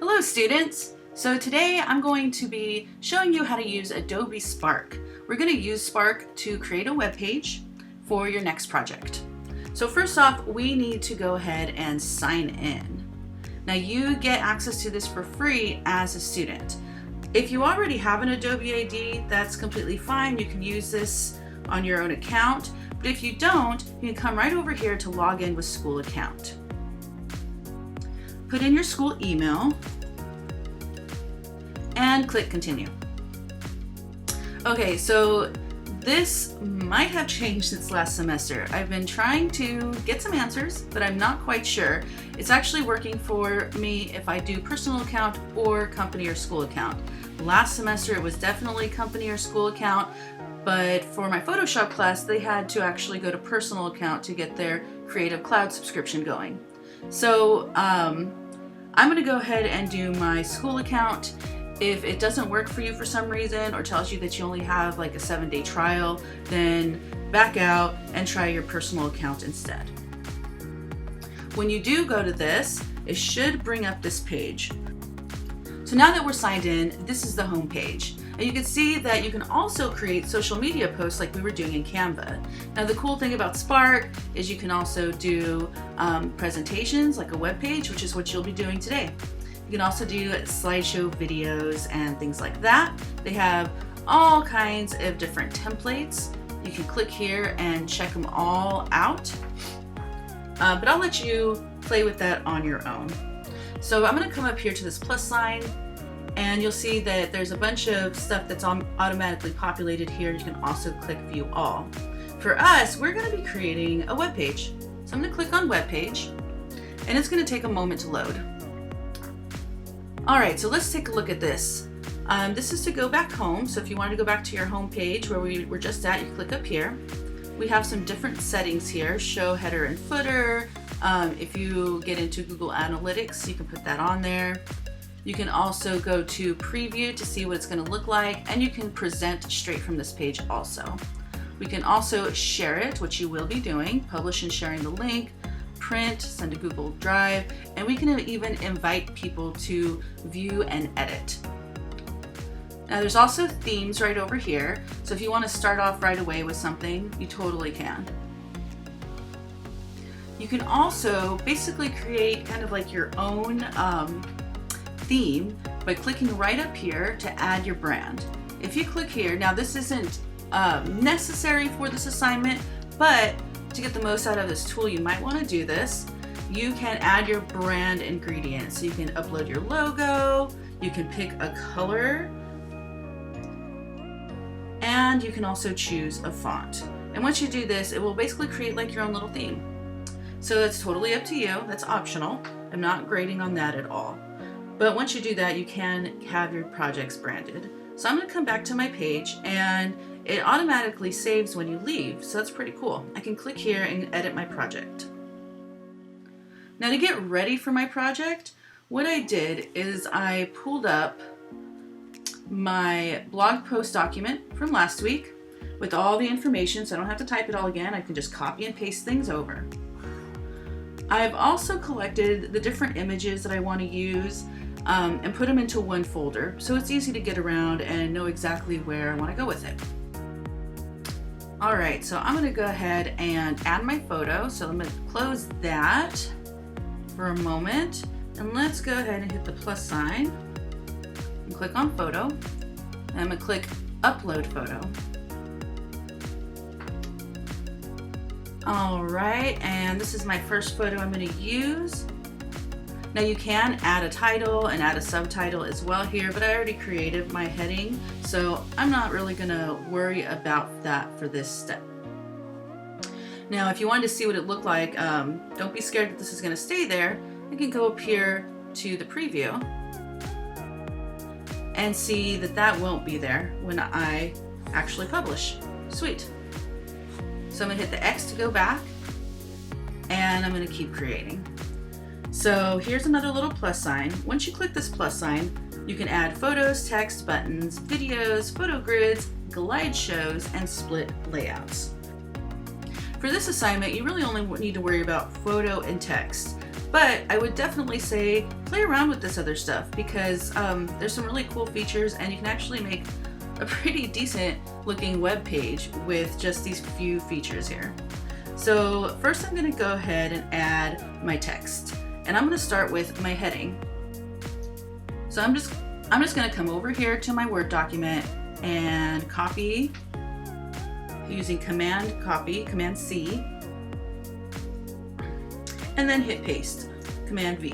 Hello students! So today I'm going to be showing you how to use Adobe Spark. We're going to use Spark to create a web page for your next project. So first off, we need to go ahead and sign in. Now you get access to this for free as a student. If you already have an Adobe ID, that's completely fine. You can use this on your own account. But if you don't, you can come right over here to log in with school account. Put in your school email and click continue. Okay, so this might have changed since last semester. I've been trying to get some answers, but I'm not quite sure. It's actually working for me if I do personal account or company or school account. Last semester it was definitely company or school account, but for my Photoshop class they had to actually go to personal account to get their Creative Cloud subscription going. So I'm going to go ahead and do my school account. If it doesn't work for you for some reason or tells you that you only have like a 7-day trial, then back out and try your personal account instead. When you do go to this, it should bring up this page. So now that we're signed in, this is the home page. And you can see that you can also create social media posts like we were doing in Canva. Now the cool thing about Spark is you can also do presentations like a web page, which is what you'll be doing today. You can also do slideshow videos and things like that. They have all kinds of different templates. You can click here and check them all out. But I'll let you play with that on your own. So I'm going to come up here to this plus sign, and you'll see that there's a bunch of stuff that's automatically populated here. You can also click view all. For us, we're going to be creating a web page. So I'm going to click on web page, and it's going to take a moment to load. All right, so let's take a look at this. This is to go back home. So if you wanted to go back to your home page where we were just at, you click up here. We have some different settings here, show header and footer. If you get into Google Analytics, you can put that on there. You can also go to preview to see what it's going to look like, and you can present straight from this page also. We can also share it, which you will be doing, publish and sharing the link, print, send to Google Drive, and we can even invite people to view and edit. Now there's also themes right over here, so if you want to start off right away with something, you totally can. You can also basically create kind of like your own theme by clicking right up here to add your brand. If you click here, now this isn't necessary for this assignment, but to get the most out of this tool, you might want to do this. You can add your brand ingredients. So you can upload your logo, you can pick a color, and you can also choose a font. And once you do this, it will basically create like your own little theme. So that's totally up to you. That's optional. I'm not grading on that at all. But once you do that, you can have your projects branded. So I'm going to come back to my page, and it automatically saves when you leave. So that's pretty cool. I can click here and edit my project. Now to get ready for my project, what I did is I pulled up my blog post document from last week with all the information, so I don't have to type it all again. I can just copy and paste things over. I've also collected the different images that I want to use and put them into one folder, so it's easy to get around and know exactly where I want to go with it. All right, so I'm going to go ahead and add my photo. So I'm going to close that for a moment, and let's go ahead and hit the plus sign and click on photo. And I'm going to click upload photo. All right, and this is my first photo I'm going to use. Now you can add a title and add a subtitle as well here, but I already created my heading, so I'm not really going to worry about that for this step. Now if you wanted to see what it looked like, don't be scared that this is going to stay there. You can go up here to the preview and see that that won't be there when I actually publish. Sweet. So I'm going to hit the X to go back, and I'm going to keep creating. So here's another little plus sign. Once you click this plus sign, you can add photos, text, buttons, videos, photo grids, glide shows, and split layouts. For this assignment, you really only need to worry about photo and text. But I would definitely say play around with this other stuff because there's some really cool features, and you can actually make a pretty decent looking web page with just these few features here. So first I'm going to go ahead and add my text, and I'm going to start with my heading. So I'm just going to come over here to my Word document and copy using Command C, and then hit paste, Command V.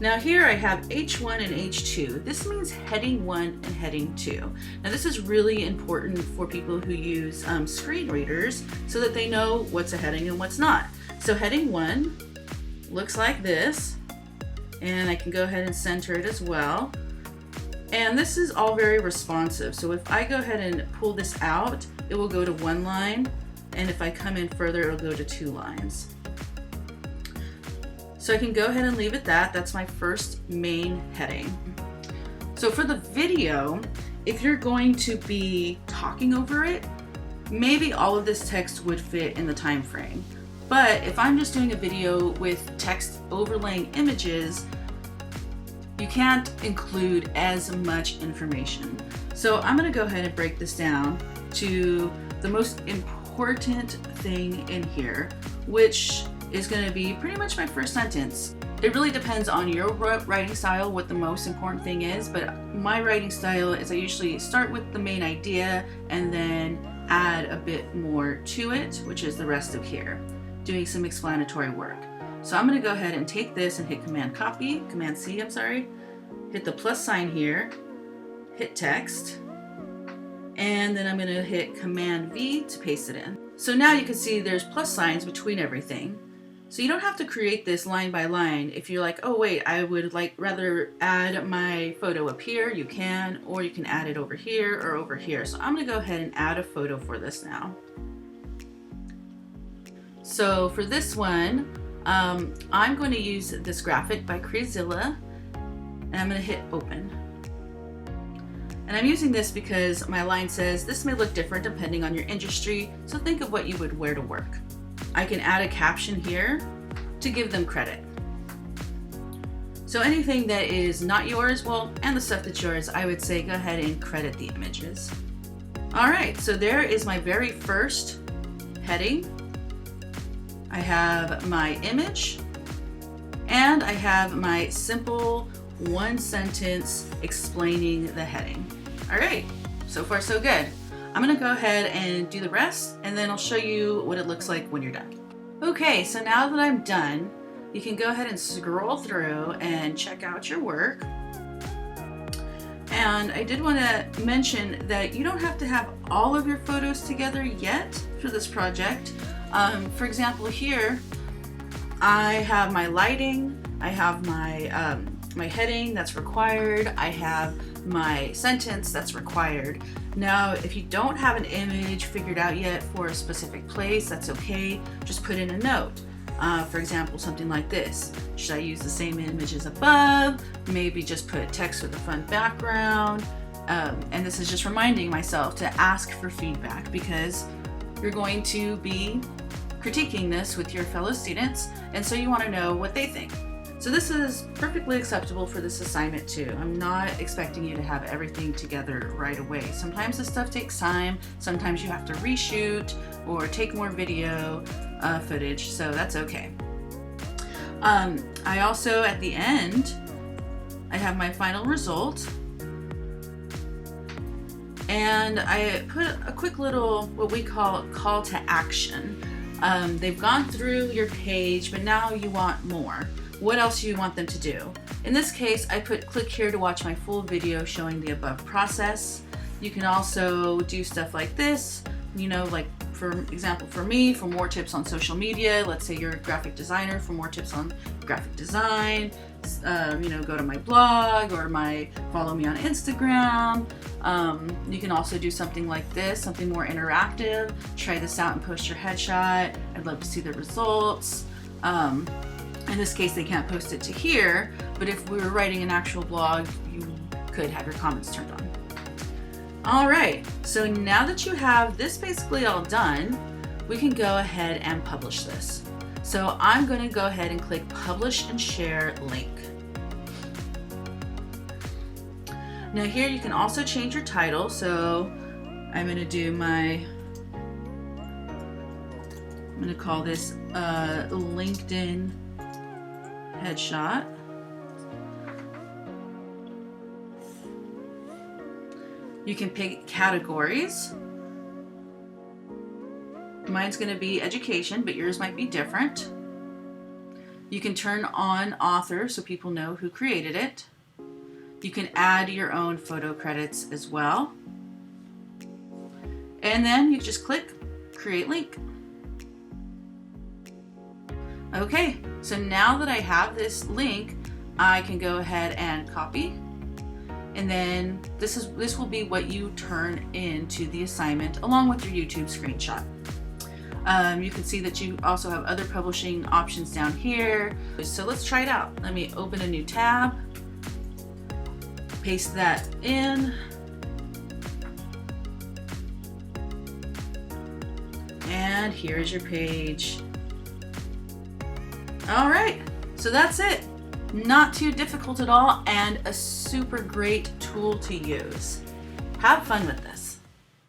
Now here I have H1 and H2. This means heading 1 and heading 2. Now this is really important for people who use screen readers so that they know what's a heading and what's not. So heading 1 looks like this, and I can go ahead and center it as well. And this is all very responsive. So if I go ahead and pull this out, it will go to 1 line, and if I come in further, it'll go to 2 lines. So I can go ahead and leave it that. That's my first main heading. So for the video, if you're going to be talking over it, maybe all of this text would fit in the time frame. But if I'm just doing a video with text overlaying images, you can't include as much information. So I'm going to go ahead and break this down to the most important thing in here, which is going to be pretty much my first sentence. It really depends on your writing style what the most important thing is, but my writing style is I usually start with the main idea and then add a bit more to it, which is the rest of here, doing some explanatory work. So I'm going to go ahead and take this and hit Command C, hit the plus sign here, hit text, and then I'm going to hit Command V to paste it in. So now you can see there's plus signs between everything. So you don't have to create this line by line. If you're like, oh wait, I would rather add my photo up here, you can, or you can add it over here or over here. So I'm going to go ahead and add a photo for this now. So for this one, I'm going to use this graphic by Crazilla, and I'm going to hit open. And I'm using this because my line says this may look different depending on your industry, so think of what you would wear to work. I can add a caption here to give them credit. So anything that is not yours, well, and the stuff that's yours, I would say go ahead and credit the images. All right, so there is my very first heading. I have my image, and I have my simple 1 sentence explaining the heading. All right, so far so good. I'm gonna go ahead and do the rest, and then I'll show you what it looks like when you're done. Okay, so now that I'm done, you can go ahead and scroll through and check out your work. And I did want to mention that you don't have to have all of your photos together yet for this project. For example, here, I have my lighting, I have my my heading that's required, I have my sentence that's required. Now, if you don't have an image figured out yet for a specific place, that's okay. Just put in a note. For example, something like this. Should I use the same image as above? Maybe just put text with a fun background. And this is just reminding myself to ask for feedback because you're going to be critiquing this with your fellow students, and so you want to know what they think. So this is perfectly acceptable for this assignment too. I'm not expecting you to have everything together right away. Sometimes this stuff takes time. Sometimes you have to reshoot or take more video footage, so that's okay. I also, at the end, I have my final result. And I put a quick little, what we call call to action. They've gone through your page, but now you want more. What else do you want them to do? In this case, I put click here to watch my full video showing the above process. You can also do stuff like this, you know, like for example, for me, for more tips on social media, let's say you're a graphic designer, for more tips on graphic design, you know, go to my blog or follow me on Instagram. You can also do something like this, something more interactive. Try this out and post your headshot. I'd love to see the results. In this case, they can't post it to here, but if we were writing an actual blog, you could have your comments turned on. All right, so now that you have this basically all done, we can go ahead and publish this. So I'm going to go ahead and click Publish and Share Link. Now here you can also change your title. So I'm going to do I'm going to call this LinkedIn headshot. You can pick categories. Mine's going to be education, but yours might be different. You can turn on author so people know who created it. You can add your own photo credits as well. And then you just click Create Link. Okay, so now that I have this link, I can go ahead and copy. And then this will be what you turn into the assignment along with your YouTube screenshot. You can see that you also have other publishing options down here. So let's try it out. Let me open a new tab, paste that in, and here is your page. All right, so that's it. Not too difficult at all, and a super great tool to use. Have fun with this.